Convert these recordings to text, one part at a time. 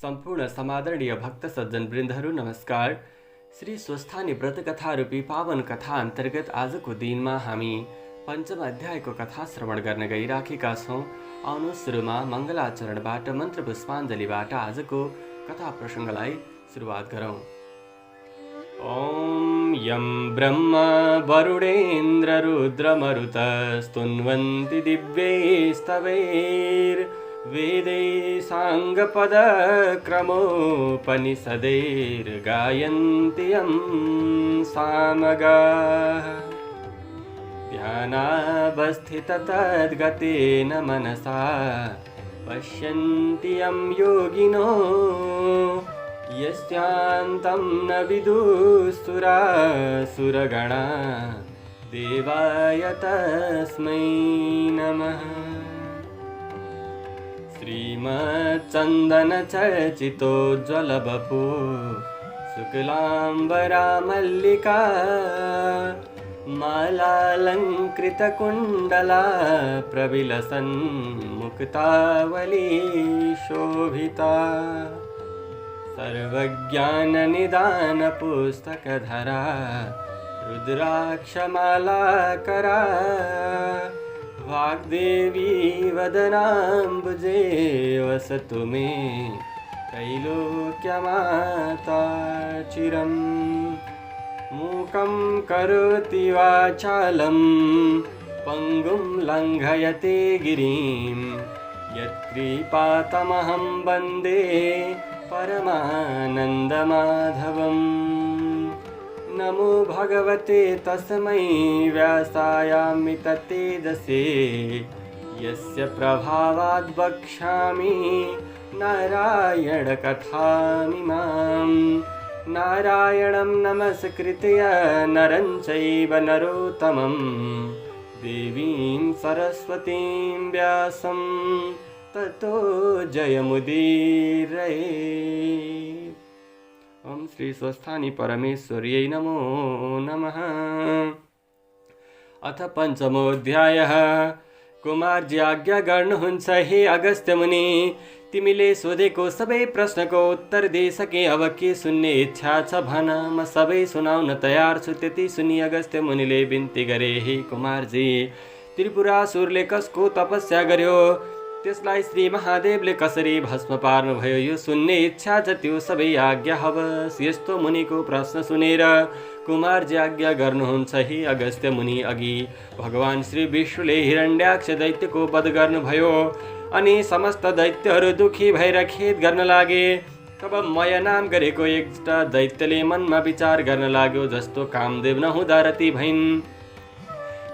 सम्पूर्ण समादरणीय भक्त सज्जन वृन्दहरू नमस्कार। श्री स्वस्थानी व्रत कथा रूपी पावन कथा अन्तर्गत आजको दिनमा हामी पञ्चम अध्यायको कथा श्रवण गर्न गइराखेका छौँ। आउनु सुरुमा मङ्गलाचरणबाट मन्त्र पुष्पाञ्जलीबाट आजको कथा प्रसङ्गलाई सुरुवात गरौँ। ॐ यं ब्रह्म वरुणेन्द्र रुद्रमरुत स्तुन्वन्ति दिव्यैस्तवैर् वेदे साङ्गपदक्रमोपनिषदैर्गायन्ति यं सामगाः ध्यानावस्थिततद्गतेन मनसा पश्यन्ति यं योगिनो यस्यान्तं न विदुःसुरासुरगणा देवाय तस्मै नमः। श्रीमच्चन्दनचर्चितोज्ज्वलवपु शुक्लाम्बरा मल्लिका मालालङ्कृतकुण्डला प्रविलसन् मुक्तावली शोभिता सर्वज्ञाननिदानपुस्तकधरा रुद्राक्षमालाकरा वाग्देवी वदनाम्बुजे वसतु मे त्रैलोक्यमाता चिरम्। मूकं करोति वाचालं पङ्गुं लङ्घयते गिरिं यत्कृपातमहं वन्दे परमानन्दमाधवम्। नमो भगवते तस्मै व्यासायामिततेजसे यस्य प्रभावाद् वक्ष्यामि नारायणकथामिमाम्। नारायणं नमस्कृत्य नरं चैव नरोत्तमं देवीं सरस्वतीं व्यासं ततो जयमुदीरये। ओम श्री स्वस्थानी परमेश्वर्यै नमो नमः। अथ पञ्चमोऽध्यायः। कुमारजी आज्ञा गर्नुहुन्छ हे अगस्त्य मुनि, तिमीले सोधेको सबै प्रश्नको उत्तर दिइसके, अब के सुन्ने इच्छा छ भन, म सबै सुनाउन तयार छु। त्यति सुनि अगस्त्य मुनिले बिन्ती गरे, हे कुमारजी, त्रिपुरासुरले कसको तपस्या गर्यो, त्यसलाई श्री महादेवले कसरी भस्म पार्नुभयो, यो सुन्ने इच्छा छ, त्यो सबै आज्ञा हवस्। यस्तो मुनिको प्रश्न सुनेर कुमारजी आज्ञा गर्नुहुन्छ हे अगस्त्य मुनि, अघि भगवान श्री विष्णुले हिरण्याक्ष दैत्यको वध गर्नुभयो अनि समस्त दैत्यहरू दुखी भएर खेद गर्न लागे। तब मय नाम गरेको एउटा दैत्यले मनमा विचार गर्न लाग्यो, जस्तो कामदेव नहुँदा रति भइन्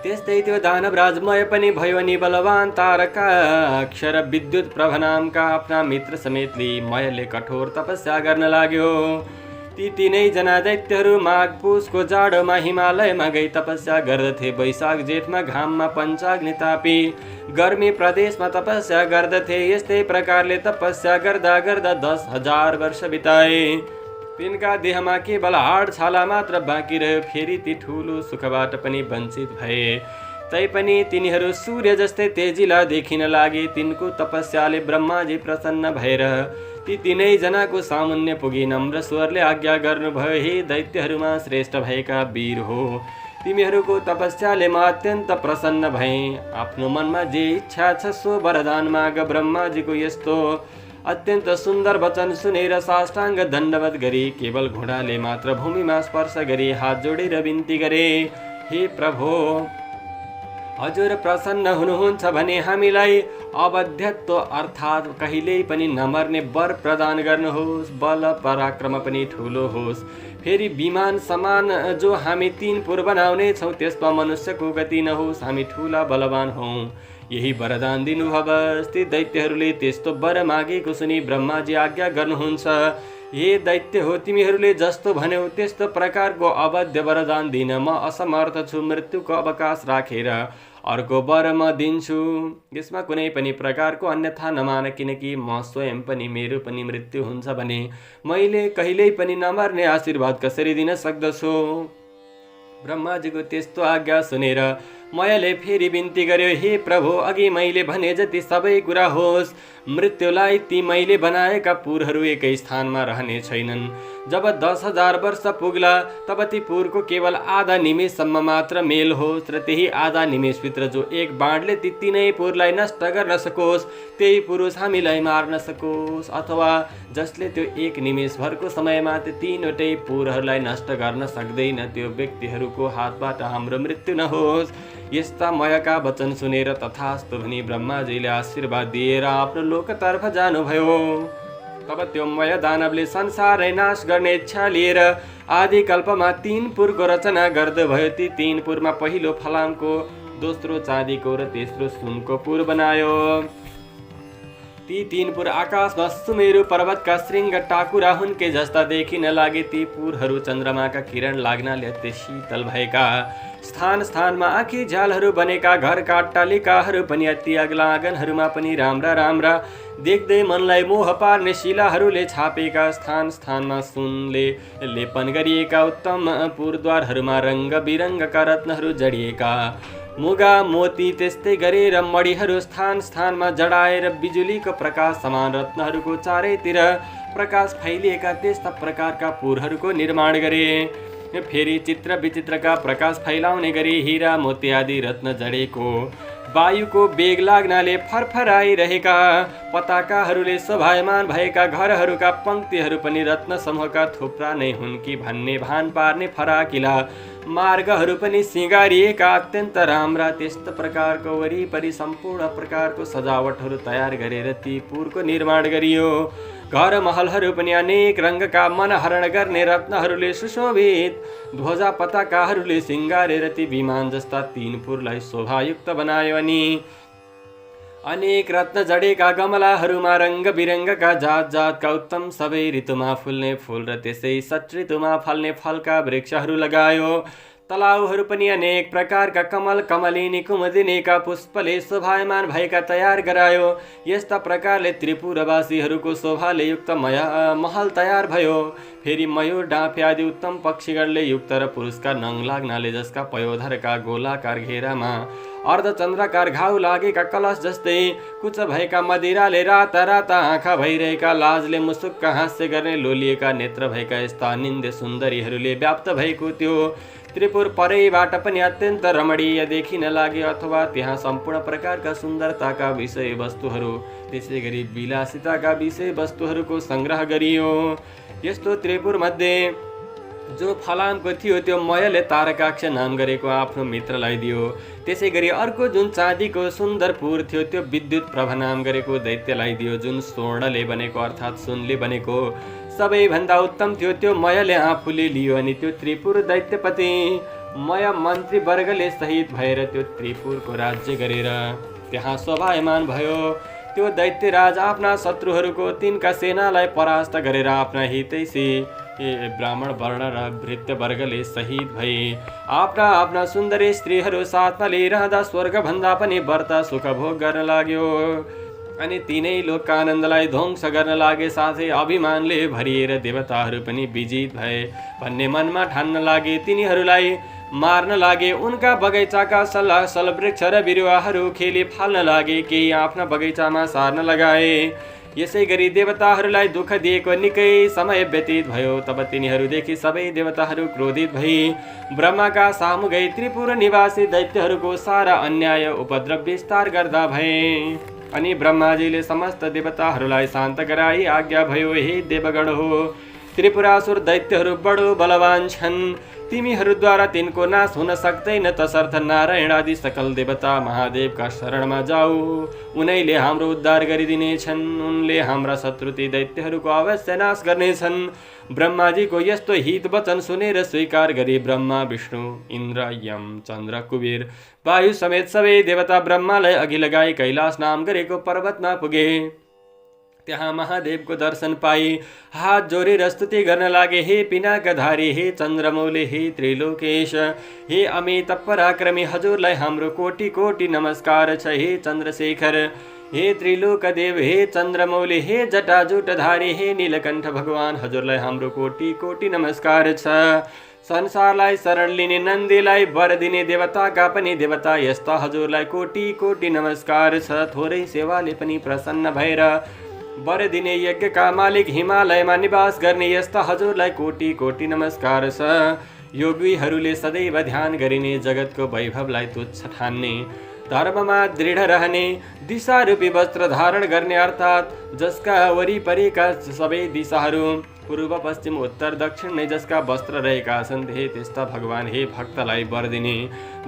त्यस्तै त्यो दानवराजमय पनि भयो अनि बलवान तारकाक्षर विद्युत प्रभ नामका आफ्ना मित्र समेत मयले कठोर तपस्या गर्न लाग्यो। ती तीनैजना दैत्यहरू माघ पुसको जाडोमा हिमालयमा गई तपस्या गर्दथे। वैशाख जेठमा घाममा पञ्चाग्नि तापी गर्मी प्रदेशमा तपस्या गर्दथे। यस्तै प्रकारले तपस्या गर्दा गर्दा 10,000 वर्ष बिताए। तिनका देहमा केवल हाड छाला मात्र बाँकी रह्यो। फेरि ती ठुलो सुखबाट पनि वञ्चित भए। तैपनि तिनीहरू सूर्य जस्तै तेजिला देखिन लागे। तिनको तपस्याले ब्रह्माजी प्रसन्न भएर ती तीनैजनाको सामुन्ने पुगी नम्र स्वरले आज्ञा गर्नुभयो, हे दैत्यहरूमा श्रेष्ठ भएका वीर हो, तिमीहरूको तपस्याले म अत्यन्त प्रसन्न भएँ। आफ्नो मनमा जे इच्छा छ सो वरदान माग। ब्रह्माजीको यस्तो अत्यन्त सुन्दर वचन सुनेर साष्टाङ्ग दण्डवत गरी केवल घोडाले मात्र भूमिमा स्पर्श गरी हात जोडेर बिन्ती गरे, हे प्रभु, हजुर प्रसन्न हुनुहुन्छ भने हामीलाई अवध्यत्व अर्थात् कहिल्यै पनि नमर्ने वर प्रदान गर्नुहोस्। बल पराक्रम पनि ठुलो होस्। फेरि विमान समान जो हामी 3 पुर बनाउने छौँ त्यसमा मनुष्यको गति नहोस्। हामी ठुला बलवान हौँ, यही वरदान दिनुभवस्। ती दैत्यहरूले त्यस्तो वर मागेको सुनि ब्रह्माजी आज्ञा गर्नुहुन्छ, हे दैत्य हो, तिमीहरूले जस्तो भन्यौ त्यस्तो प्रकारको अवध्य वरदान दिन म असमर्थ छु। मृत्युको अवकाश राखेर अर्को वर म दिन्छु। यसमा कुनै पनि प्रकारको अन्यथा नमान, किनकि म स्वयं पनि मेरो पनि मृत्यु हुन्छ भने मैले कहिल्यै पनि नमर्ने आशीर्वाद कसरी दिन सक्दछु। ब्रह्माजीको त्यस्तो आज्ञा सुनेर मयले फेरि बिन्ती गर्यो, हे प्रभु, अघि मैले भने जति सबै कुरा होस्। मृत्युलाई ती मैले बनाएका पुरहरू एकै स्थानमा रहने छैनन्। जब 10,000 वर्ष पुग्ला तब ती पुरको केवल आधा निमेषसम्म मात्र मेल होस् र त्यही आधा निमेषभित्र जो एक बाणले ती तीनै पुरलाई नष्ट गर्न सकोस् त्यही पुरुष हामीलाई मार्न सकोस्, अथवा जसले त्यो एक निमेषभरको समयमा त्यो तीनवटै पुरहरूलाई नष्ट गर्न सक्दैन त्यो व्यक्तिहरूको हातबाट हाम्रो मृत्यु नहोस्। यस्ता मयका वचन सुनेर तथास्तु भनी ब्रह्माजीले आशीर्वाद दिएर आफ्नो लोकतर्फ जानुभयो। तब त्यो मय दानवले संसारै नाश गर्ने इच्छा लिएर आदि कल्पमा 3 पुरको रचना गर्दभयो। ती 3 पुरमा पहिलो फलामको, दोस्रो चाँदीको र तेस्रो सुनको पुर बनायो। ती 3 पुर आकाशमा सुमेरु पर्वतका श्रृङ्ग टाकुरा हुन्के जस्ता देखिन लागे। ती पुरहरू चन्द्रमाका किरण लाग्नाले अति शीतल भएका, स्थान स्थानमा आँखी झ्यालहरू बनेका, घरका अट्टालिकाहरू पनि अति अग्ला, आँगनहरूमा पनि राम्रा राम्रा देख्दै मनलाई मोह पार्ने शिलाहरूले छापेका, स्थान स्थानमा सुनले लेपन गरिएका उत्तम पुरद्वारहरूमा रङ्ग बिरङ्गका रत्नहरू जडिएका, मुगा मोती त्यस्तै गरेर मणिहरू स्थान स्थानमा जडाएर बिजुलीको प्रकाश समान रत्नहरूको चारैतिर प्रकाश फैलिएका त्यस्ता प्रकारका पुरहरूको निर्माण गरे। फेरि चित्र विचित्रका प्रकाश फैलाउने गरी हीरा मोती आदि रत्न जडेको, वायुको बेग लाग्नाले फरफराइरहेका पताकाहरूले शोभायमान भएका घरहरूका पङ्क्तिहरू पनि रत्न समूहका थुप्रा नै हुन् कि भन्ने भान पार्ने फराकिला मार्गहरू पनि सिँगारिएका अत्यन्त राम्रा। त्यस्तो प्रकारको वरिपरि सम्पूर्ण प्रकारको सजावटहरू तयार गरेर ती पुरको निर्माण गरियो। घर महलहरू पनि अनेक रङ्गका मनहरण गर्ने रत्नहरूले सुशोभित, ध्वजा पताकाहरूले सिँगारेर ती विमान जस्ता 3 पुरलाई शोभायुक्त बनायो। अनि अनेक रत्न जडेका गमलाहरूमा रङ्ग बिरङ्गका जात जातका उत्तम सबै ऋतुमा फुल्ने फुल र त्यसै सट ऋतुमा फल्ने फलका वृक्षहरू लगायो। तलाउहरू पनि अनेक प्रकारका कमल कमलिनी कुमुदिनीका पुष्पले शोभायमान भएका तयार गरायो। यस्ता प्रकारले त्रिपुरवासीहरूको शोभाले युक्त महल तयार भयो। फेरि मयूर डाँफे आदि उत्तम पक्षीगणले युक्त र पुरुषका नङ लाग्नाले जसका पयोधरका गोलाकार घेरामा अर्धचन्द्राकार घाउ लागेका कलश जस्तै कुच भएका मदिराले राता राता आँखा भइरहेका, लाजले मुसुक्क हास्य गर्ने लोलिएका नेत्र भएका यस्ता अनिन्द्य सुन्दरीहरूले व्याप्त भएको त्यो त्रिपुर परैबाट पनि अत्यन्त रमणीय देखिन लाग्यो। अथवा त्यहाँ सम्पूर्ण प्रकारका सुन्दरताका विषय वस्तुहरू, त्यसै गरी विलासिताका विषय वस्तुहरूको सङ्ग्रह गरियो। यस्तो त्रिपुर मध्ये जो फलामको थियो त्यो मयले तारकाक्ष नाम गरेको आफ्नो मित्रलाई दियो। त्यसै गरी अर्को जुन चाँदीको सुन्दर पुर थियो त्यो विद्युत प्रभ नाम गरेको दैत्यलाई दियो। जुन स्वर्णले बनेको अर्थात् सुनले बनेको सबैभन्दा उत्तम थियो त्यो मयले आफूले लियो। अनि त्यो त्रिपुर दैत्यपति मय मन्त्री वर्गले सहित भएर त्यो त्रिपुरको राज्य गरेर त्यहाँ शोभायमान भयो। त्यो दैत्यराज आफ्ना शत्रुहरूको तिनका सेनालाई परास्त गरेर आफ्ना हितैषी ब्राह्मण वर्ण र भृत्य वर्गले शहीद भए। आफ्ना आफ्ना सुन्दरी स्त्रीहरू साथमा लिइरहँदा स्वर्गभन्दा पनि बढ्ता सुख भोग गर्न लाग्यो। अनि तिनै लोकका आनन्दलाई ध्वंस गर्न लागे। साथै अभिमानले भरिएर देवताहरू पनि विजित भए भन्ने मनमा ठान्न लागे। तिनीहरूलाई मार्न लागे। उनका बगैँचाका सल वृक्ष र बिरुवाहरू खेली फाल्न लागे, केही आफ्ना बगैँचामा सार्न लगाए। यसै गरी देवताहरूलाई दुःख दिएको निकै समय व्यतीत भयो। तब तिनीहरूदेखि सबै देवताहरू क्रोधित भई ब्रह्माका सामु गई त्रिपुर निवासी दैत्यहरूको सारा अन्याय उपद्रव विस्तार गर्दा भए। अनि ब्रह्माजीले समस्त देवताहरूलाई शान्त गराई आज्ञा भयो, हे देवगण हो, त्रिपुरासुर दैत्यहरू बडो बलवान छन्। तिमीहरूद्वारा तिनको नाश हुन सक्दैन। तसर्थ नारायण आदि सकल देवता महादेवका शरणमा जाऊ, उनैले हाम्रो उद्धार गरिदिनेछन्। उनले हाम्रा शत्रु ती दैत्यहरूको अवश्य नाश गर्नेछन्। ब्रह्माजीको यस्तो हित वचन सुनेर स्वीकार गरी ब्रह्मा विष्णु इन्द्र यम चन्द्र कुबेर वायु समेत सबै देवता ब्रह्मालाई अघि लगाई कैलाश नाम गरेको पर्वतमा पुगे। त्यहाँ महादेवको दर्शन पाई हात जोडेर स्तुति गर्न लागे, हे पिनाकधारी, हे चन्द्रमौले, हे त्रिलोकेश, हे अमित पराक्रमी, हजुरलाई हाम्रो कोटि कोटि नमस्कार छ। हे चन्द्रशेखर, हे त्रिलोकदेव, हे चन्द्रमौले, हे जटाजुटधारी, हे नीलकण्ठ भगवान, हजुरलाई हाम्रो कोटि कोटि नमस्कार छ। संसारलाई शरण लिने नन्दीलाई वर दिने देवताका पनि देवता यस्ता हजुरलाई कोटी कोटी नमस्कार छ। थोरै सेवाले पनि प्रसन्न भएर वर दिने यज्ञका मालिक हिमालयमा निवास गर्ने यस्ता हजुरलाई कोटी कोटी नमस्कार छ। योगीहरूले सदैव ध्यान गरिने जगतको वैभवलाई तुच्छ ठान्ने धर्ममा दृढ रहने दिशारूपी वस्त्र धारण गर्ने अर्थात् जसका वरिपरिका सबै दिशाहरू पूर्व पश्चिम उत्तर दक्षिण नै जसका वस्त्र रहेका छन् हे त्यस्ता भगवान हे भक्तलाई वर दिने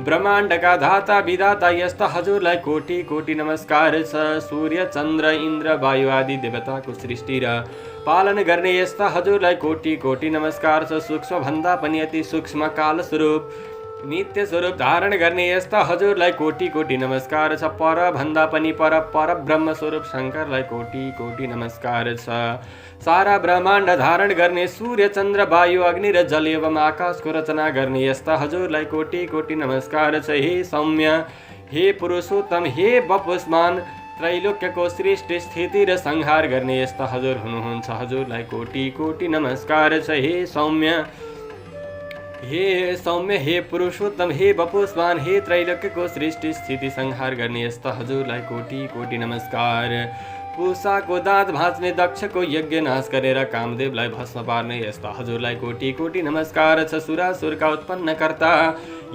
ब्रह्माण्डका धाता विधाता यस्ता हजुरलाई कोटी कोटी नमस्कार छ। सूर्य चन्द्र इन्द्र वायु आदि देवताको सृष्टि र पालन गर्ने यस्ता हजुरलाई कोटी कोटी नमस्कार छ। सूक्ष्म भन्दा पनि अति सूक्ष्म काल स्वरूप नित्य स्वरूप धारण गर्ने यस्ता हजुरलाई कोटी कोटी नमस्कार छ। पर भन्दा पनि पर ब्रह्म स्वरूप शङ्करलाई कोटी कोटी नमस्कार छ। सारा ब्रह्माण्ड धारण गर्ने सूर्य चन्द्र वायु अग्नि र जल एवं आकाशको रचना गर्ने यस्ता हजुरलाई कोटी कोटी नमस्कार छ। हे सौम्य हे पुरुषोत्तम हे वपुष्मान त्रैलोक्यको श्रेष्ठ स्थिति र संहार गर्ने यस्ता हजुर हुनुहुन्छ हजुरलाई कोटी कोटी नमस्कार छ। हे सौम्य हे पुरुषोत्तम हे वपुष्मान हे त्रैलोक्यको श्रेष्ठ स्थिति संहार गर्ने यस्ता हजुरलाई कोटी कोटी नमस्कार। पूषाको दाँत भाँच्ने दक्षको यज्ञ नाश गरेर कामदेवलाई भस्म पार्ने यस्ता हजुरलाई कोटी कोटी नमस्कार छ। सुरासुरका उत्पन्न कर्ता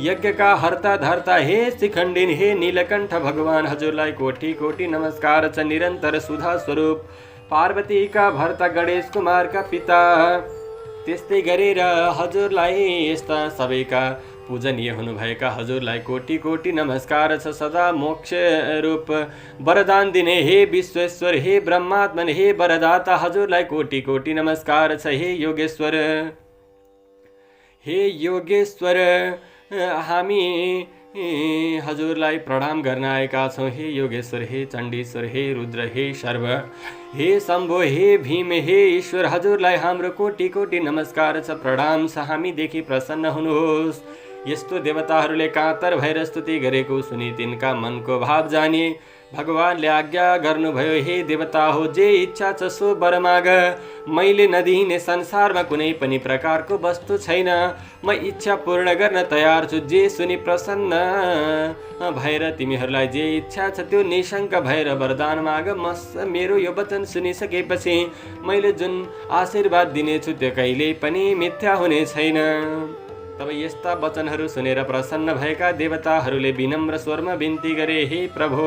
यज्ञका हर्ता धर्ता हे शिखण्डिन हे नीलकण्ठ भगवान हजुरलाई कोटी कोटी नमस्कार छ। निरन्तर सुधा स्वरूप पार्वतीका भर्ता गणेश कुमारका पिता त्यस्तै गरेर हजुरलाई यस्ता सबैका पूजनीय हुनुभएका हजुरलाई कोटी कोटी नमस्कार छ। सदा मोक्ष रूप वरदान दिने हे विश्वेश्वर हे ब्रह्मात्मन हे वरदाता हजुरलाई कोटी कोटी नमस्कार छ। हे योगेश्वर हामी हजुरलाई प्रणाम गर्न आएका छौँ। हे योगेश्वर हे चण्डीश्वर हे रुद्र हे सर्व हे शम्भो हे भीम हे ईश्वर हजुरलाई हाम्रो कोटी कोटी नमस्कार छ। प्रणाम छ। हामीदेखि प्रसन्न हुनुहोस्। यस्तो देवताहरूले कातर भएर स्तुति गरेको सुनि तिनका मनको भाव जाने भगवानले आज्ञा गर्नुभयो। हे देवता हो जे इच्छा छ सो वर माग। मैले नदिने संसारमा कुनै पनि प्रकारको वस्तु छैन। म इच्छा पूर्ण गर्न तयार छु। जे सुनि प्रसन्न भएर तिमीहरूलाई जे इच्छा छ त्यो निशङ्क भएर वरदान माग। मेरो यो वचन सुनिसकेपछि मैले जुन आशीर्वाद दिनेछु त्यो कहिल्यै पनि मिथ्या हुने छैन। तब यस्ता वचनहरू सुनेर प्रसन्न भएका देवताहरूले विनम्र स्वरमा बिन्ती गरे। हे प्रभु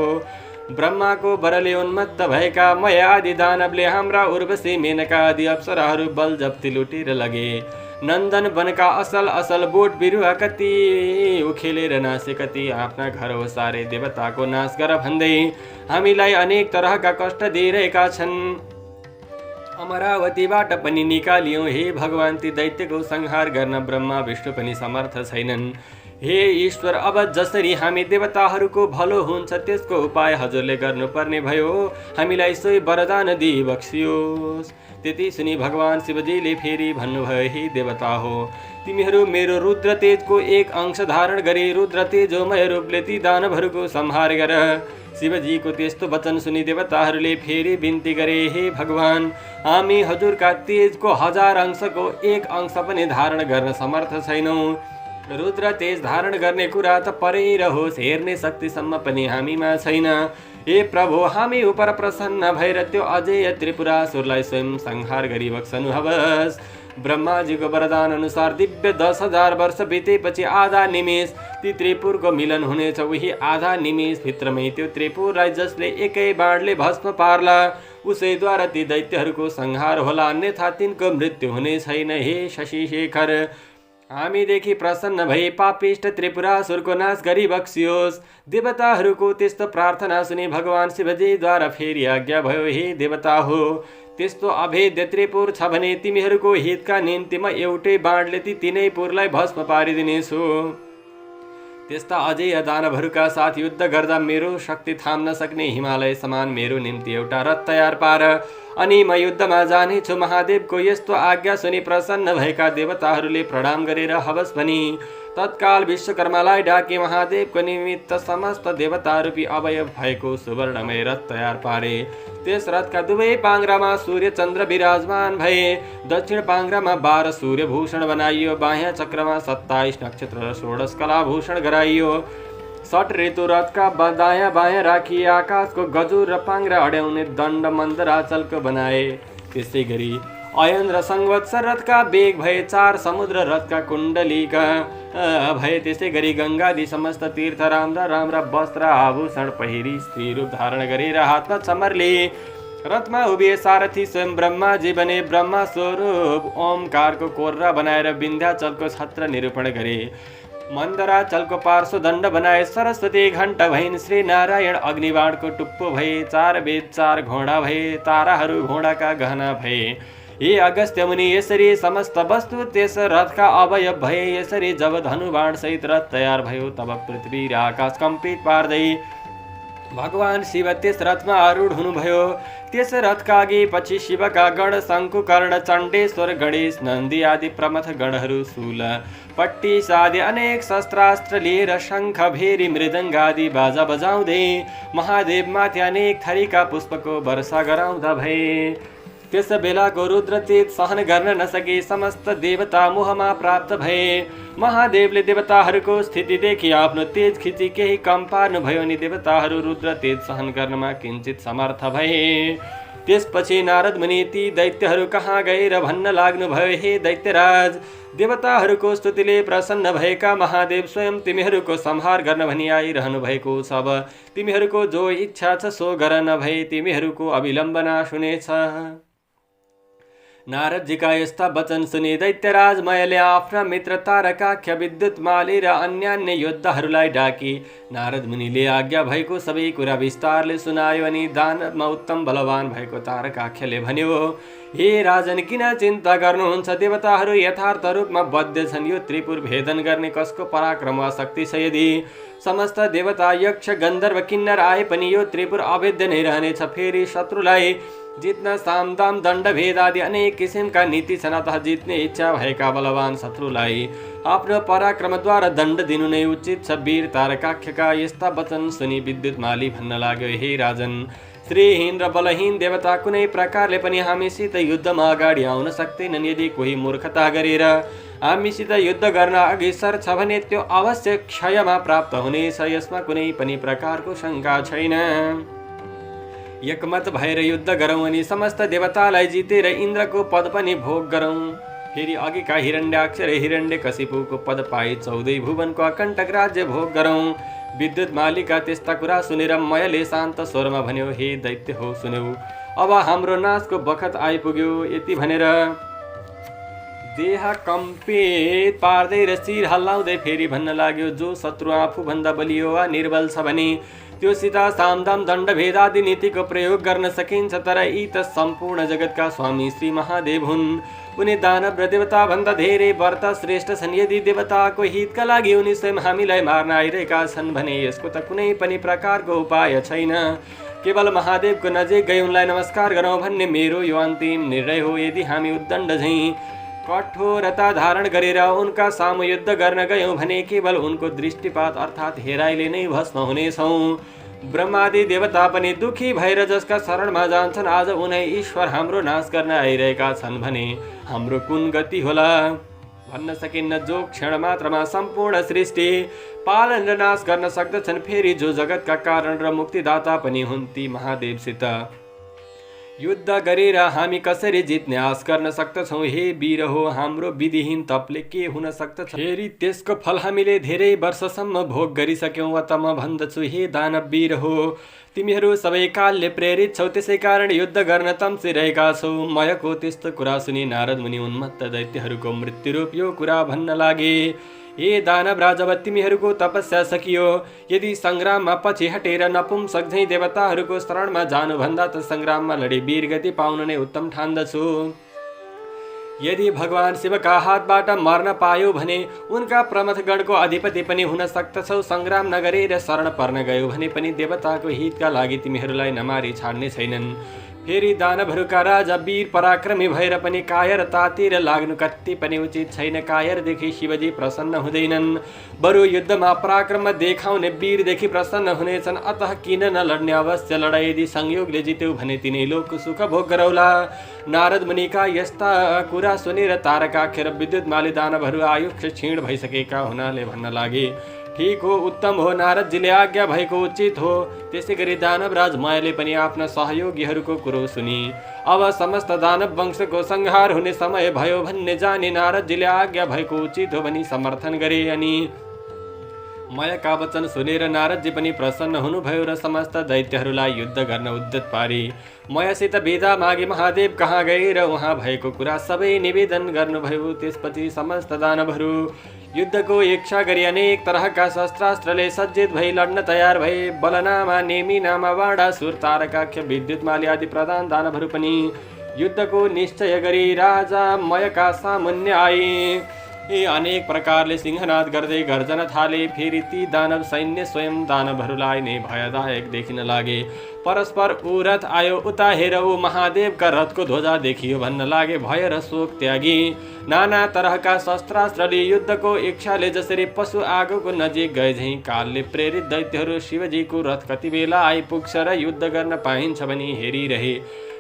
ब्रह्माको वरले उन्मत्त भएका मय आदि दानवले हाम्रा उर्वशी मेनका आदि अप्सराहरू बल जप्ती लुटेर लगे। नन्दन वनका असल बोट बिरुवा कति उखेलेर नासे कति आफ्ना घर ओसारे देवताको नाश गर भन्दै हामीलाई अनेक तरहका कष्ट दिइरहेका छन्। अमरावतीबाट पनि निकालियौँ। हे भगवान ती दैत्यको संहार गर्न ब्रह्मा विष्णु पनि समर्थ छैनन्। हे ईश्वर अब जसरी हामी देवताहरूको भलो हुन्छ त्यसको उपाय हजुरले गर्नुपर्ने भयो। हामीलाई सोही वरदान दिई बक्सियोस्। त्यति सुनि भगवान शिवजीले फेरि भन्नुभयो। हे देवता हो तिमीहरू मेरो रुद्र तेजको एक अंश धारण गरी रुद्र तेजोमय रूपले ती दानवहरूको संहार गर। शिवजीको त्यस्तो वचन सुनि देवताहरूले फेरि बिन्ती गरे। हे भगवान हामी हजुरका तेजको 1000 अंशको एक अंश पनि धारण गर्न समर्थ छैनौँ। रुद्र तेज धारण गर्ने कुरा त परै रहोस् हेर्ने शक्तिसम्म पनि हामीमा छैन। हे प्रभु हामी उप प्रसन्न भएर त्यो अजेय त्रिपुरासुरलाई स्वयं संहार गरी बक्सनुहोस्। ब्रह्माजीको वरदान अनुसार दिव्य 10,000 वर्ष बितेपछि आधा निमेष ती त्रिपुरको मिलन हुनेछ। उही आधा निमेष भित्रमै त्यो त्रिपुरलाई जसले एकै बाणले भस्म पार्ला उसैद्वारा ती दैत्यहरूको संहार होला अन्यथा तिनको मृत्यु हुने छैन। हे शशि शेखर हामीदेखि प्रसन्न भई पापिष्ट त्रिपुरासुरको नाश गरी बक्सियोस्। देवताहरूको त्यस्तो प्रार्थना सुनि भगवान शिवजीद्वारा फेरि आज्ञा भयो। हे देवता हो त्यस्तो अभेद्य त्रिपुर छ भने तिमीहरूको हितका निम्ति म एउटै बाणले ती तीनै पुरलाई भस्म पारिदिनेछु। त्यस्ता अझै दानवहरूका साथ युद्ध गर्दा मेरो शक्ति थाम्न सक्ने हिमालय समान मेरो निम्ति एउटा रथ तयार पार अनि म युद्धमा जानेछु। महादेवको यस्तो आज्ञा सुनि प्रसन्न भएका देवताहरूले प्रणाम गरेर हवस् भनी तत्काल विश्वकर्मालाई डाके महादेवको निमित्त समस्त देवता रूपी अवयव भएको सुवर्णमय रथ तयार पारे। त्यस रथका दुवै पाङ्ग्रामा सूर्य चन्द्र विराजमान भए। दक्षिण पाङ्ग्रामा 12 सूर्यभूषण बनाइयो, बाह्य चक्रमा 27 नक्षत्र र 16 कलाभूषण गराइयो। 6 ऋतु रथका दायाँ बायाँ राखी आकाशको गजुर र पाङ्ग्रा अड्याउने दण्ड मन्दराचलको बनाए। त्यसै गरी अयन र संवत्सर रथका बेग भए। 4 समुद्र रथका कुण्डलीका भए। त्यसै गरी गङ्गादि समस्त तीर्थ राम्रा राम्रा वस्त्र आभूषण पहिरी स्त्री रूप धारण गरेर हातमा चमरले रथमा उभिए। सारथी स्वयं ब्रह्माजी बने। ब्रह्मा स्वरूप ओमकारको कोर्रा बनाएर विन्ध्याचलको छत्र निरूपण गरे। मन्दराचलको पार्श्व दण्ड बनाए। सरस्वती घण्ट भइन्। श्री नारायण अग्निबाणको टुप्पो भए। 4 वेद 4 घोडा भए। ताराहरू घोडाका गहना भए। हे अगस्त्य मुनि, यसरी समस्त वस्तु त्यस रथका अवयव भए। यसरी जब धनुबाण सहित रथ तयार भयो तब पृथ्वी र आकाश कम्पित पार्दै भगवान शिव त्यस रथमा आरूढ हुनुभयो। त्यस रथका अघि पछि शिवका गण शङ्कु कर्ण चण्डेश्वर गणेश नन्दी आदि प्रमथ गणहरू शूल पट्टिस आदि अनेक शस्त्रास्त्र लिएर शङ्ख भेरी मृदङ्ग आदि बाजा बजाउँदै महादेवमाथि अनेक थरीका पुष्पको वर्षा गराउँदा भए। त्यस बेलाको रुद्र तेज सहन गर्न नसके समस्त देवता मोहमा प्राप्त भए। महादेवले देवताहरूको स्थिति देखि आफ्नो तेज खिची केही कम पार्नुभयो अनि देवताहरू रुद्र तेज सहन गर्नमा किञ्चित समर्थ भए। त्यसपछि नारद मुनि ती दैत्यहरू कहाँ गएर भन्न लाग्नुभयो, हे दैत्यराज, देवताहरूको स्तुतिले प्रसन्न भएका महादेव स्वयं तिमीहरूको संहार गर्न भनी आइरहनु भएको छ। अब तिमीहरूको जो इच्छा छ सो गर, नभए तिमीहरूको अविलम्बना हुनेछ। नारदजीका यस्ता वचन सुनि दैत्यराज मयले आफ्ना मित्र तारकाख्य, विद्युत माली र अन्यान्य योद्धाहरूलाई डाकी नारद मुनिले आज्ञा भएको सबै कुरा विस्तारले सुनायो। अनि दानवमा उत्तम बलवान भएको तारकाख्यले भन्यो, हे राजन, किन चिन्ता गर्नुहुन्छ? देवताहरू यथार्थ रूपमा बद्ध छन्। यो त्रिपुर भेदन गर्ने कसको पराक्रम वा शक्ति छ? यदि समस्त देवता यक्ष गन्धर्व किन्नर आए पनि यो त्रिपुर अभेद्य नै रहनेछ। फेरि शत्रुलाई जित्न सामदाम दण्ड भेद आदि अनेक किसिमका नीति छन्। अतः जित्ने इच्छा भएका बलवान शत्रुलाई आफ्नो पराक्रमद्वारा दण्ड दिनु नै उचित छ। वीर तारकाख्यका यस्ता वचन सुनि विद्युत माली भन्न लाग्यो, हे राजन, श्रीहीन र बलहीन देवता कुनै प्रकारले पनि हामीसित युद्धमा अगाडि आउन सक्दैनन्। यदि कोही मूर्खता गरेर हामीसित युद्ध गर्न अघि सर्छ भने त्यो अवश्य क्षयमा प्राप्त हुनेछ। यसमा कुनै पनि प्रकारको शङ्का छैन। एकमत भएर युद्ध गरौँ अनि समस्त देवतालाई जितेर इन्द्रको पद पनि भोग गरौँ। फेरि अघिका हिरण्याक्ष र हिरण्यकशिपुको पद पाई 14 भुवनको अकण्टक राज्य भोग गरौँ। विद्युत मालीका त्यस्ता कुरा सुनेर मयले शान्त स्वरमा भन्यो, हे दैत्य हो, सुन्यौ, अब हाम्रो नाशको बखत आइपुग्यो। यति भनेर देह कम्पित पार्दै र शिर हल्लाउँदै फेरि भन्न लाग्यो, जो शत्रु आफूभन्दा बलियो वा निर्बल छ भने त्योसित सामदाम दण्ड भेद आदि नीतिको प्रयोग गर्न सकिन्छ। तर यी त सम्पूर्ण जगतका स्वामी श्री महादेव हुन्। उनी दानव र देवता भन्दा धेरै व्रत श्रेष्ठ छन्। यदि देवताको हितका लागि उनी स्वयं हामीलाई मार्न आइरहेका छन् भने यसको त कुनै पनि प्रकारको उपाय छैन। केवल महादेवको नजिक गई उनलाई नमस्कार गरौँ भन्ने मेरो यो अन्तिम निर्णय हो। यदि हामी उद्दण्ड झैँ कठोरता धारण गरेर उनका सामु युद्ध गर्न गयौँ भने केवल उनको दृष्टिपात अर्थात् हेराइले नै भस्म हुनेछौँ। ब्रह्मादि देवता पनि दुखी भएर जसका शरणमा जान्छन् आज उनै ईश्वर हाम्रो नाश गर्न आइरहेका छन् भने हाम्रो कुन गति होला भन्न सकिन्न। जो क्षण मात्रमा सम्पूर्ण सृष्टि पालन र नाश गर्न सक्दछन्, फेरि जो जगतका कारण र मुक्तिदाता पनि हुन्, ती महादेवसित युद्ध गरेर हामी कसरी जित्ने आश गर्न सक्दछौँ? हे वीर हो, हाम्रो विधिहीन तपले के हुन सक्दछ? फेरि त्यसको फल हामीले धेरै वर्षसम्म भोग गरिसक्यौँ। त म भन्दछु, हे दानव वीर हो, तिमीहरू सबै कालले प्रेरित छौ, त्यसै कारण युद्ध गर्न तम्सिरहेका छौ। मयको त्यस्तो कुरा सुनि नारद मुनि उन्मत्त दैत्यहरूको मृत्युरूप यो कुरा भन्न लागे, हे दानव राज, अब तिमीहरूको तपस्या सकियो। यदि सङ्ग्राममा पछि हटेर नपुंसक झैँ देवताहरूको शरणमा जानुभन्दा त सङ्ग्राममा लडी वीरगति पाउन नै उत्तम ठान्दछु। यदि भगवान शिवका हातबाट मर्न पायो भने उनका प्रमथगणको अधिपति पनि हुन सक्दछौ। सङ्ग्राम नगरेर शरण पर्न गयो भने पनि देवताको हितका लागि तिमीहरूलाई नमारी छाड्ने छैनन्। फेरि दानवहरूका राजा वीर पराक्रमी भएर पनि कायर तातिर लाग्नु कति पनि उचित छैन। कायरदेखि शिवजी प्रसन्न हुँदैनन्, बरु युद्धमा पराक्रम देखाउने वीरदेखि प्रसन्न हुनेछन्। अतः किन नलड्ने, अवश्य लडाई। यदि संयोगले जित्यो भने तिनै लोकको सुख भोग गरौला। नारद मुनिका यस्ता कुरा सुनेर तारकाख्य र विद्युतमाली दानवहरू आयुष क्षीण भइसकेका हुनाले भन्न लागे, ठीक हो, उत्तम हो, नारदजीले आज्ञा भएको उचित हो। त्यसै गरी दानवराज मयले पनि आफ्ना सहयोगीहरूको कुरो सुनि। अब समस्त दानव वंशको संहार हुने समय भयो भन्ने जानी नारदजीले आज्ञा भएको उचित हो भनी समर्थन गरे। अनि मयका वचन सुनेर नारदजी पनि प्रसन्न हुनुभयो र समस्त दैत्यहरूलाई युद्ध गर्न उद्यत पारे। मयसित बिदा मागे महादेव कहाँ गए र उहाँ भएको कुरा सबै निवेदन गर्नुभयो। त्यसपछि समस्त दानवहरू युद्धको इच्छा गरी अनेक तरहका शस्त्रास्त्रले सज्जित भई लड्न तयार भए। बलनामा, नेमिनामा, वाडासुर, तारकाख्य, विद्युतमाली आदि प्रधान दानवहरू पनि युद्धको निश्चय गरी राजा मयका सामुन्य आए। अनेक प्रकारले सिंहनाद गर्दै गर्जन थाले। फेरि ती दानव सैन्य स्वयं दानवहरूलाई नै भयदायक देखिन लागे। परस्पर ऊ रथ आयो, उता हेर ऊ महादेवका रथको ध्वजा देखियो भन्न लागे। भय र शोक त्यागी नाना तरहका शस्त्रास्त्रले युद्धको इच्छाले जसरी पशु आगोको नजिक गए झैँ कालले प्रेरित दैत्यहरू शिवजीको रथ कति बेला आइपुग्छ र युद्ध गर्न पाइन्छ भनी हेरिरहे।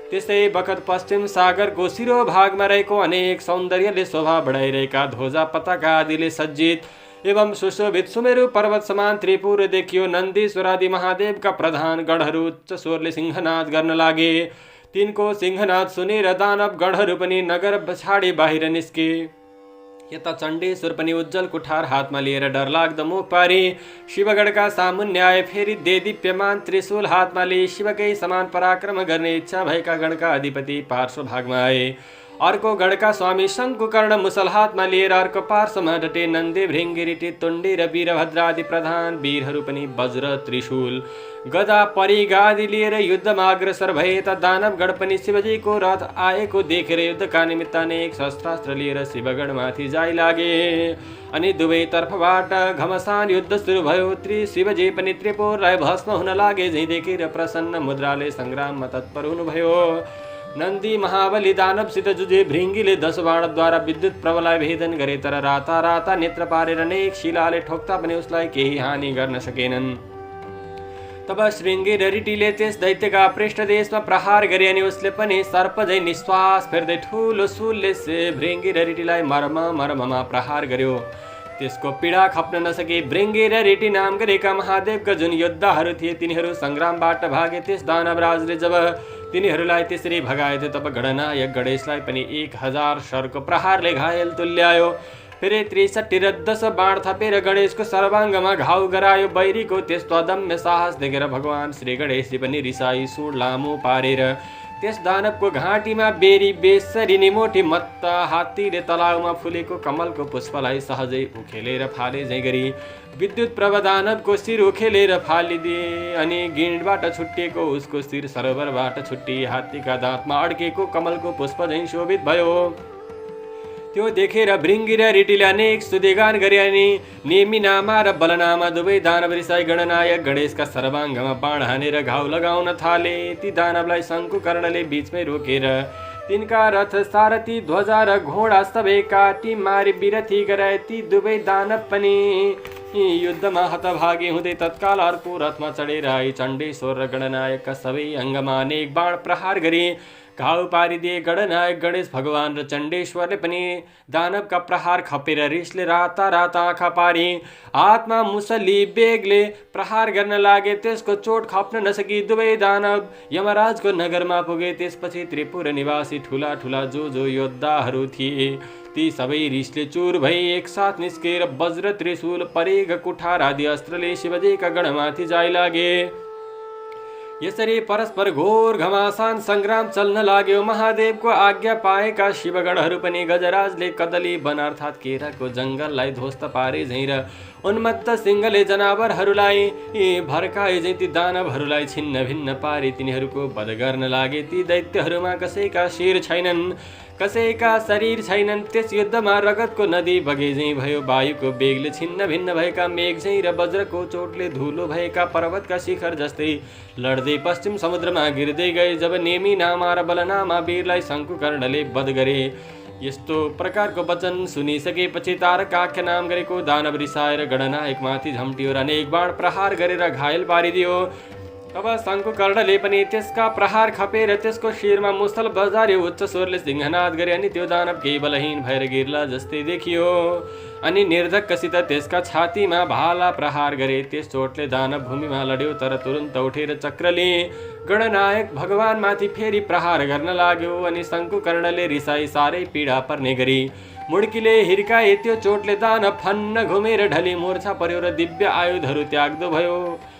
त्यसै बखत पश्चिम सागरको शिरो भागमा रहेको अनेक सौन्दर्यले शोभा बढाइरहेका ध्वजा पताका आदिले सज्जित एवं सुशोभित सुमेरु पर्वत समान त्रिपुर देखियो। नन्दीश्वर आदि महादेवका प्रधान गणहरू उच्च स्वरले सिंहनाद गर्न लागे। तिनको सिंहनाद सुनेर दानव गणहरू पनि नगर छाडी बाहिर निस्के। यता चण्डेश्वर पनि उज्जवल कुठार हातमा लिएर डरलाग्दो मुख पारी शिवगढका सामुन्य आए। फेरि देदीप्यमान त्रिशूल हातमा लिए शिवकै समान पराक्रम गर्ने इच्छा भएका गणका अधिपति पार्श्व भागमा आए। अर्को गणका स्वामी शङ्कुकर्ण मुसल हातमा लिएर अर्को पार्श्वमा डटे। नन्दी, भृङ्गी, रिटी, तुण्डी र वीरभद्र आदि प्रधान वीरहरू पनि वज्र, त्रिशूल, गदा, परिगा आदि लिएर युद्धमा अग्रसर भए। त दानवगण पनि शिवजीको रथ आएको देखेर युद्धका निमित्त अनेक शस्त्रास्त्र लिएर शिवगढमाथि जाइ लागे। अनि दुवै तर्फबाट घमसान युद्ध सुरु भयो। शिवजी पनि त्रिपुरलाई भस्म हुन लागे झैँ देखेर प्रसन्न मुद्राले सङ्ग्राममा तत्पर हुनुभयो। नन्दी महाबली दानवसित जुझे। भृङ्गीले 10 बाणद्वारा विद्युत प्रभलाई भेदन गरे, तर राता राता नेत्र पारेर अनेक शिलाले ठोक्दा पनि उसलाई केही हानि गर्न सकेनन्। तब श्रृङ्गी र रिटीले त्यस दैत्यका पृष्ठदेशमा प्रहार गरे अनि उसले पनि सर्प झैँ निश्वास फेर्दै ठुलो शूलले भृङ्गी र रिटीलाई मर्ममा प्रहार गर्यो। त्यसको पीडा खप्न नसके भृङ्गी र रिटी नाम गरेका महादेवका जुन योद्धाहरू थिए तिनीहरू सङ्ग्रामबाट भागे। त्यस दानवराजले जब तिनीहरूलाई त्यसरी भगाए तब गणनायक गणेशलाई पनि 1000 शरको प्रहारले घायल तुल्यायो। फेरि 63 र 10 बाण थपेर गणेशको सर्वाङ्गमा घाउ गरायो। बैरीको त्यस्तो अदम्य साहस देखेर भगवान श्री गणेशले पनि रिसाई सुड लामो पारेर त्यस दानवको घाँटीमा बेरी बेसरी निमोठी मत्त हात्तीले तलाउमा फुलेको कमलको पुष्पलाई सहजै उखेलेर फाले झैँ गरी विद्युत प्रभ दानवको शिर उखेलेर फालिदिए। अनि गिँडबाट छुट्टिएको उसको शिर सरोवरबाट छुट्टी हात्तीका दाँतमा अड्केको कमलको पुष्प झैँ शोभित भयो। त्यो देखेर भृङ्गी र रिटीले अनेक स्तुतिगान गरे। अनि नेमिनामा र बलनामा दुवै दानव रिसाई गणनायक गणेशका सर्वाङ्गमा बाण हानेर घाउ लगाउन थाले। ती दानवलाई शङ्कुकर्णले बीचमै रोकेर तिनका रथ, सारथी, ध्वजा र घोडा सबै काटी मारी विरथी गराए। ती दुवै दानव पनि युद्धमा हतभागी हुँदै तत्काल अर्को रथमा चढेर आई चण्डेश्वर र गणनायकका सबै अङ्गमा अनेक बाण प्रहार गरी घाउ पारिदिए। गणनायक गणेश भगवान र चण्डेश्वरले पनि दानवका प्रहार खपेर रिसले राता राता आँखा पारी हातमा मुसली बेगले प्रहार गर्न लागे। त्यसको चोट खप्न नसकी दुवै दानव यमराजको नगरमा पुगे। त्यसपछि त्रिपुर निवासी ठुला ठुला जो योद्धाहरू थिए ती सबै रिसले चुर भई एकसाथ निस्केर वज्र, त्रिशूल, परेग, कुठार आदि अस्त्रले शिवजीका गणमाथि जाइ लागे। यसरी परस्पर घोर घमासान सङ्ग्राम चल्न लाग्यो। महादेवको आज्ञा पाएका शिवगणहरू पनि गजराजले कदली वन अर्थात् केराको जङ्गललाई ध्वस्त पारे झैँ र उन्मत्त सिंहले जनावरहरूलाई भर्काए झैँ ती दानवहरूलाई छिन्न भिन्न पारी तिनीहरूको वध गर्न लागे। ती दैत्यहरूमा कसैका शिर छैनन्, कसैका शरीर छैनन्। त्यस युद्धमा रगतको नदी बगे झैँ भयो। वायुको बेगले छिन्न भिन्न भएका मेघ झैँ र वज्रको चोटले धुलो भएका पर्वतका शिखर जस्तै लड्दै बढ्दै पश्चिम समुद्रमा गिर्दै गए। जब नेमी नामा र बलनामा वीरलाई शङ्कुकर्णले वध गरे। यस्तो प्रकारको वचन सुनिसकेपछि तारकाख्य नाम गरेको दानव रिसाएर गणनायकमाथि झम्टियो र अनेक बाण प्रहार गरेर घायल पारिदियो। तब शङ्कुकर्णले पनि त्यसका प्रहार खपेर त्यसको शिरमा मुसल बजार्यो। उच्च स्वरले सिंहनाद गरे अनि त्यो दानव केही बलहीन भएर गिर्ला जस्तै देखियो अनि निर्धक्कसित त्यसका छातीमा भाला प्रहार गरे। त्यस चोटले दानव भूमिमा लड्यो, तर तुरुन्त उठेर चक्रले गणनायक भगवानमाथि फेरि प्रहार गर्न लाग्यो अनि शङ्कुकर्णले रिसाई साह्रै पीडा पर्ने गरी मुड्कीले हिर्काए। त्यो चोटले दानव फन्न घुमेर ढली मूर्छा पर्यो र दिव्य आयुधहरू त्याग्दो भयो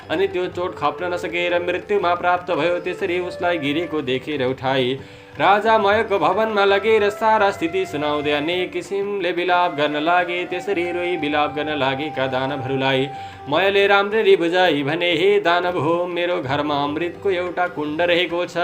अनि त्यो चोट खप्न नसकेर मृत्युमा प्राप्त भयो। त्यसरी उसलाई गिरेको देखेर उठाई राजा मयको भवनमा लगेर सारा स्थिति सुनाउँदै अनेक किसिमले विलाप गर्न लागे। त्यसरी रोई विलाप गर्न लागेका दानवहरूलाई मयले राम्ररी बुझाई भने, हे दानव हो, मेरो घरमा अमृतको एउटा कुण्ड रहेको छ,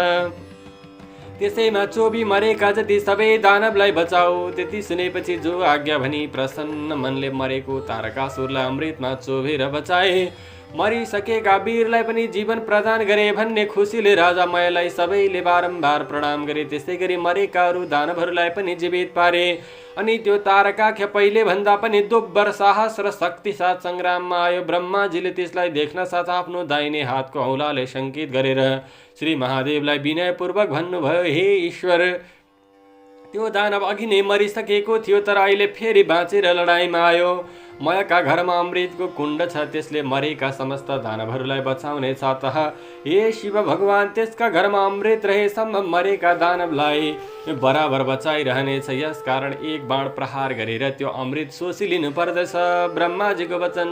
त्यसैमा चोबी मरेका जति सबै दानवलाई बचाऊ। त्यति सुनेपछि जो आज्ञा भनी प्रसन्न मनले मरेको तारकासुरलाई अमृतमा चोबेर बचाए। मरिसकेका वीरलाई पनि जीवन प्रदान गरे भन्ने खुसीले राजा मयलाई सबैले बारम्बार प्रणाम गरे। त्यसै गरी मरेका अरू दानवहरूलाई पनि जीवित पारे अनि त्यो तारकाख्य पहिले भन्दा पनि दोब्बर साहस र शक्ति साथ सङ्ग्राममा आयो। ब्रह्माजीले त्यसलाई देख्न साथ आफ्नो दाहिने हातको औँलाले सङ्केत गरेर श्री महादेवलाई विनयपूर्वक भन्नुभयो, हे ईश्वर, त्यो दानव अघि नै मरिसकेको थियो तर अहिले फेरि बाँचेर लडाइँमा आयो। मयका घरमा अमृतको कुण्ड छ, त्यसले मरेका समस्त दानवहरूलाई बचाउनेछ। अतः हे शिव भगवान, त्यसका घरमा अमृत रहेसम्म मरेका दानवलाई बराबर बचाइरहनेछ। यस कारण एक बाण प्रहार गरेर त्यो अमृत सोसिलिनु पर्दछ। ब्रह्माजीको वचन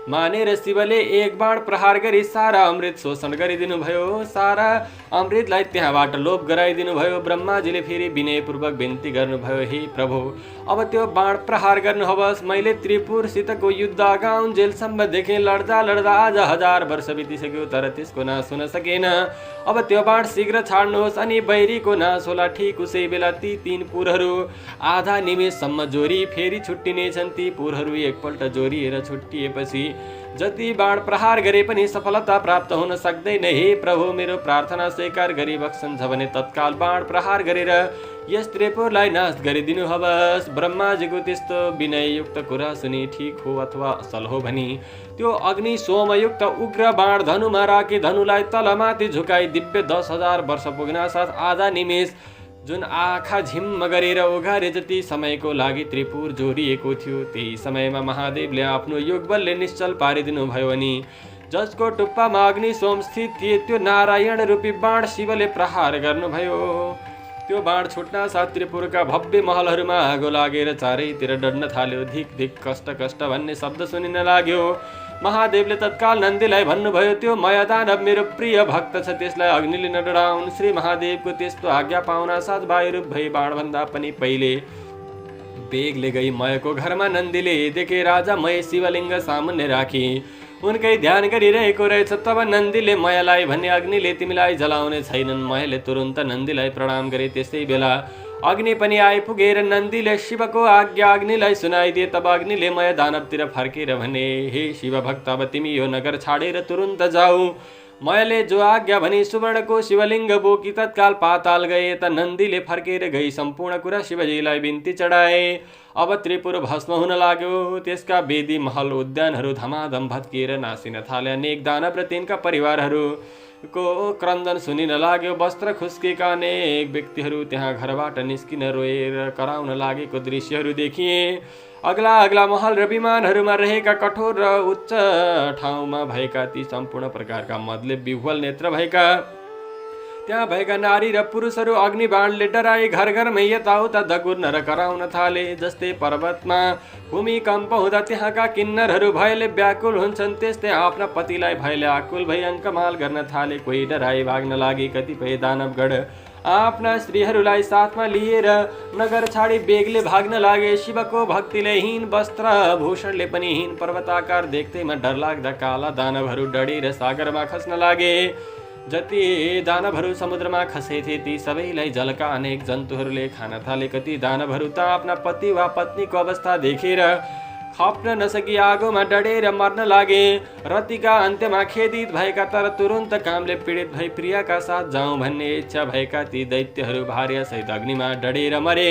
मानेर शिवले एक बाण प्रहार गरी सारा अमृत शोषण गरिदिनु भयो। सारा अमृतलाई त्यहाँबाट लोप गराइदिनु भयो। ब्रह्माजीले फेरि विनयपूर्वक बिन्ती गर्नुभयो, हे प्रभु, अब त्यो बाण प्रहार गर्नुहोस्। मैले त्रिपुरसितको युद्ध अगाउन्जेलसम्म देखेँ। लड्दा लड्दा आज 1000 वर्ष बितिसक्यो तर त्यसको नाश हुन सकेन। अब त्यो बाण शीघ्र छाड्नुहोस् अनि बैरीको नाश होला। ठिक उसै बेला ती 3 पुरहरू आधा निमेषसम्म जोरी फेरि छुट्टिनेछन्। ती पुरहरू एकपल्ट जोरिएर छुट्टिएपछि जति बाण प्रहार गरे पनि सफलता प्राप्त हुन सक्दैन। हे प्रभु, मेरो प्रार्थना स्वीकार गरी बक्सन्छ भने तत्काल बाण प्रहार गरेर यस त्रिपुरलाई नाश गरिदिनुहोस्। ब्रह्माजीको त्यस्तो विनययुक्त कुरा सुनि ठिक हो अथवा असल हो भनी त्यो अग्नि सोमयुक्त उग्र बाण धनुमा राखी धनुलाई तलमाथि झुकाई दिव्य 10,000 वर्ष पुग्न साथ आधा निमेष जुन आँखा झिम्म गरेर उघारे जति समयको लागि त्रिपुर जोरिएको थियो, त्यही समयमा महादेवले आफ्नो योगबलले निश्चल पारिदिनु भयो अनि जसको टुप्पामा अग्नि सोम स्थित थिए त्यो नारायण रूपी बाण शिवले प्रहार गर्नुभयो। त्यो बाण छुट्न साथ त्रिपुरका भव्य महलहरूमा आगो लागेर चारैतिर डढ्न थाल्यो। धिक धिक कष्ट कष्ट भन्ने शब्द सुनिन लाग्यो। महादेवले तत्काल नन्दीलाई भन्नुभयो, त्यो मयदानव मेरो प्रिय भक्त छ, त्यसलाई अग्निले नडराउन्। श्री महादेवको त्यस्तो आज्ञा पाउन साथ वायुरूप भई बाणभन्दा पनि पहिले बेगले गई मयको घरमा नन्दीले देखे राजा मय शिवलिङ्ग सामुन्ने राखी उनकै ध्यान गरिरहेको रहेछ। तब नन्दीले मयलाई भने, अग्निले तिमीलाई जलाउने छैनन्। मयले तुरुन्त नन्दीलाई प्रणाम गरे। त्यसै बेला अग्नि पनि आइपुगेर नन्दीले शिवको आज्ञा अग्निलाई सुनाइदिए। तब अग्निले मय दानवतिर फर्केर भने, हे शिव भक्त, अब तिमी यो नगर छाडेर तुरुन्त जाऊ। मयले जो आज्ञा भनी सुवर्णको शिवलिङ्ग बोकी तत्काल पाताल गए। त नन्दीले फर्केर गई सम्पूर्ण कुरा शिवजीलाई बिन्ती चढाए। अब त्रिपुर भस्म हुन लाग्यो। त्यसका वेदी महल उद्यानहरू धमाधम भत्किएर नासिन थाले। अनेक दानव र तिनका परिवारहरूको क्रन्दन सुनिन लाग्यो। वस्त्र खुस्केका अनेक व्यक्तिहरू त्यहाँ घरबाट निस्किन रोएर कराउन लागेको दृश्यहरू देखिए। अग्ला अग्ला महल र विमानहरूमा रहेका कठोर र उच्च ठाउँमा भएका ती सम्पूर्ण प्रकारका मदले विह्वल नेत्र भएका त्यहाँ भएका नारी र पुरुषहरू अग्निबाणले डराए घर घरमै यताउता दगुर्न र कराउन थाले। जस्तै पर्वतमा भूमिकम्प हुँदा त्यहाँका किन्नरहरू भयले व्याकुल हुन्छन्, त्यस्तै आफ्ना पतिलाई भयले आकुल भई अङ्कमाल गर्न थाले। कोही डराई भाग्न लागे। कतिपय दानवगढ आफ्ना स्त्रीहरूलाई साथमा लिएर नगर छाडी बेगले भाग्न लागे। शिवको भक्तिले हीन वस्त्र भूषणले पनि हीन पर्वताकार देख्दैमा डरलाग्दा काला दानवहरू डढेर सागरमा खस्न लागे। जति दानवहरू समुद्रमा खसेथे ती सबैलाई जलका अनेक जन्तुहरूले खान थाले। कति दानवहरू त आफ्ना पति वा पत्नीको अवस्था देखेर खप्न नसकी आगोमा डढेर मर्न लागे। रतिका अन्त्यमा खेदित भएका तर तुरुन्त कामले पीडित भई प्रियाका साथ जाउँ भन्ने इच्छा भएका ती दैत्यहरू भार्यासहित अग्निमा डढेर मरे।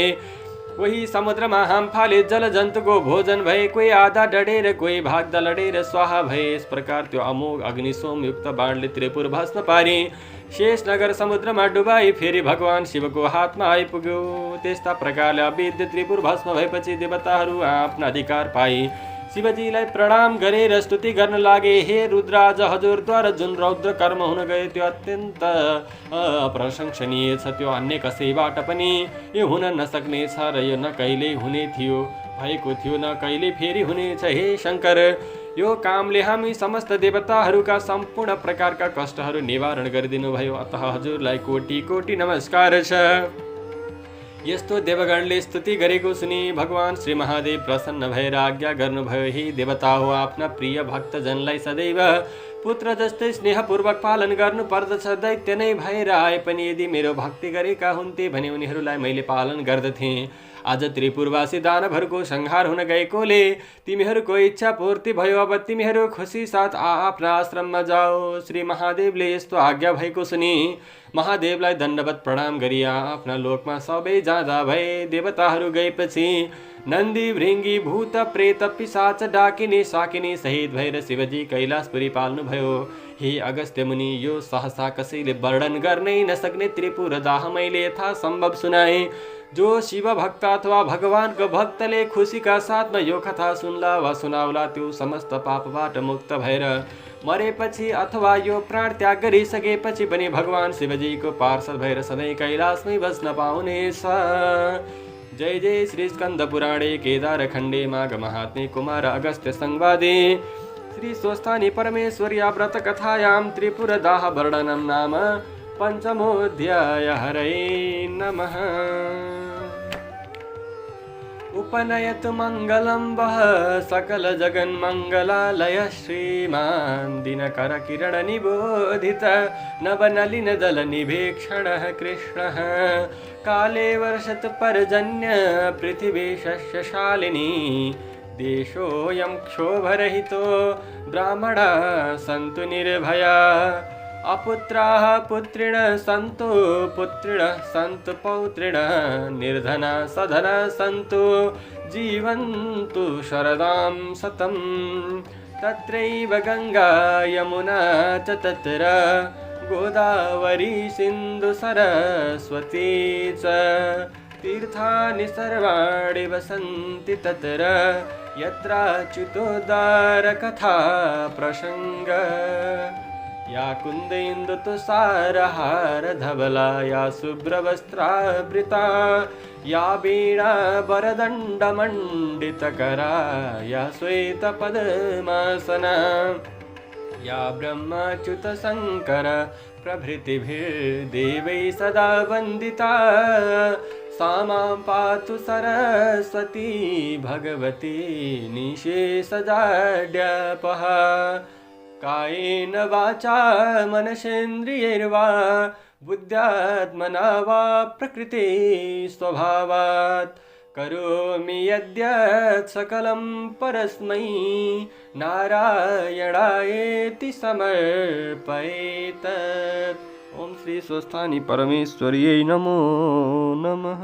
कोही समुद्रमा हाम फाले जल जन्तुको भोजन भए, कोही आधा डढेर कोही भाग्दा लडेर स्वाहा भए। यस प्रकार त्यो अमोघ अग्निसोमयुक्त बाणले त्रिपुर भस्म पारी शेष नगर समुद्रमा डुबाई फेरि भगवान शिवको हातमा आइपुग्यो। त्यस्ता प्रकारले अवेद्य त्रिपुर भस्म भएपछि देवताहरू आफ्ना अधिकार पाई शिवजीलाई प्रणाम गरेर स्तुति गर्न लागे। हे रुद्राज, हजुरद्वारा जुन रौद्र कर्म हुन गयो त्यो अत्यन्त प्रशंसनीय छ। त्यो अन्य कसैबाट पनि यो हुन नसक्ने छ र यो न कहिले हुने थियो, भएको थियो, न कहिले फेरि हुनेछ। हे शङ्कर, यो कामले हामी समस्त देवताहरूका सम्पूर्ण प्रकारका कष्टहरू निवारण गरिदिनु भयो, अतः हजुरलाई कोटि कोटि नमस्कार छ। यस्तो देवगणले स्तुति गरेको सुनि भगवान श्री महादेव प्रसन्न भएर आज्ञा गर्नुभयो। हे देवता हो, आफ्ना प्रिय भक्तजनलाई सदैव पुत्र जस्तै स्नेहपूर्वक पालन गर्नु पर्दछ। दैत्य नै भएर आए पनि यदि मेरो भक्ति गरेका हुन्थे भने उनीहरूलाई मैले पालन गर्दथेँ। आज त्रिपुरवासी दानवहरूको संहार हुन गएकोले तिमीहरूको इच्छा पूर्ति भयो। अब तिमीहरू खुसी साथ आफ्ना आश्रममा जाओ। श्री महादेवले यस्तो आज्ञा भएको सुनि महादेवलाई दण्डवत प्रणाम गरी आफ्ना लोकमा सबै जाँदा भए। देवताहरू गएपछि नन्दी, भृङ्गी, भूत, प्रेत, पिशाच, डाकिनी, साकिनी सहित भएर शिवजी कैलाशपुरी पाल्नुभयो। हे अगस्त्य मुनि, यो सहसा कसैले वर्णन गर्नै नसक्ने त्रिपुर दाह मैले यथा सम्भव सुनाए। जो शिव भक्त अथवा भगवानको भक्तले खुसीका साथमा यो कथा सुन्ला वा सुनाउला त्यो समस्त पापबाट मुक्त भएर मरेपछि अथवा यो प्राण त्याग गरिसकेपछि पनि भगवान शिवजीको पार्षद भएर सधैँ कैलाशमै बस्न पाउनेछ। जय जय श्री स्कंद पुराणे केदार खण्डे माघ महात्म्ये कुमार अगस्त्य संवादे श्री स्वस्थानी परमेश्वर्या व्रत कथायां त्रिपुर दाह वर्णनम नाम पंचमोऽध्याय। हरे नमः। उपनयतु मंगलम वह सकल जगन मंगलालय श्रीमान दिनकर किरण निबोधित नवनलिन दल निभीक्षण कृष्ण काले वर्षत पर्जन्य पृथिवी शस्यशालिनी देशोऽयं क्षोभरहितो ब्राह्मणा सन्तु निर्भया अपुत्राः पुत्रिणः सन्तु पुत्रिणः सन्तु पौत्रिणः निर्धना सधना सन्तु जीवन्तु शरदां शतं तत्रैव गंगा यमुना च तत्र गोदावरी सिन्धु सरस्वती च तीर्थानि सर्वाणि वसन्ति तत्र यत्राच्युतोद्धार कथा प्रसंग या कुन्देन्दु तुषारहार धवला या शुभ्रवस्त्रावृता या वीणा वरदण्ड मण्डितकरा या श्वेतपद्मासना या ब्रह्माच्युत शङ्कर प्रभृतिभिर्देवैः सदा वन्दिता सा मां पातु सरस्वती भगवती निःशेषजाड्यापः कायेन वाचा मनसेन्द्रियैर्वा बुद्ध्यात्मना वा प्रकृते स्वभावात् करोमि यद्यत् सकलं परस्मै नारायणायेति समर्पयेत्। ओम श्री स्वस्थानी परमेश्वर्यै नमो नमः।